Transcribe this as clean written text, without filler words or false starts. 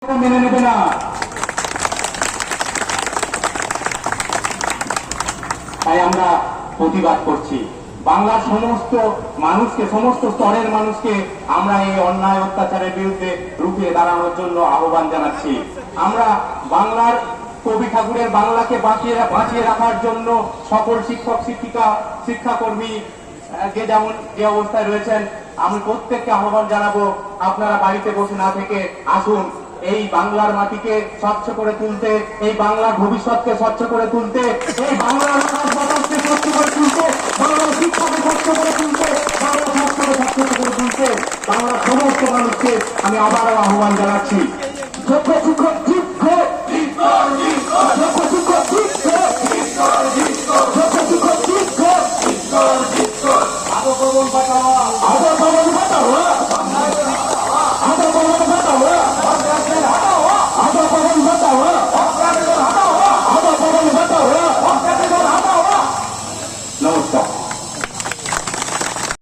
মেনে নেবে না। তাই আমরা প্রতিবাদ করছি। বাংলার সমস্ত মানুষকে, সমস্ত স্তরের মানুষকে আমরা এই অন্যায় অত্যাচারের বিরুদ্ধে রুখে দাঁড়ানোর জন্য আহ্বান জানাচ্ছি। আমরা বাংলার কবি ঠাকুরের বাংলাকে বাঁচিয়ে রাখার জন্য সকল শিক্ষক শিক্ষিকা শিক্ষাকর্মী যে অবস্থায় রয়েছেন, আমি প্রত্যেককে আহ্বান জানাবো, আপনারা বাড়িতে বসে না থেকে আসুন এই বাংলার মাটিকে স্বচ্ছ করে তুলতে, এই বাংলার ভবিষ্যৎকে স্বচ্ছ করে তুলতে, এই বাংলার বাতাসকে স্বচ্ছ করে তুলতে, বাংলার শিক্ষাকে স্বচ্ছ করে তুলতে, বাংলা স্বাস্থ্যকে স্বচ্ছ করে তুলতে বাংলার সমস্ত মানুষকে আমি আবারও আহ্বান জানাচ্ছি।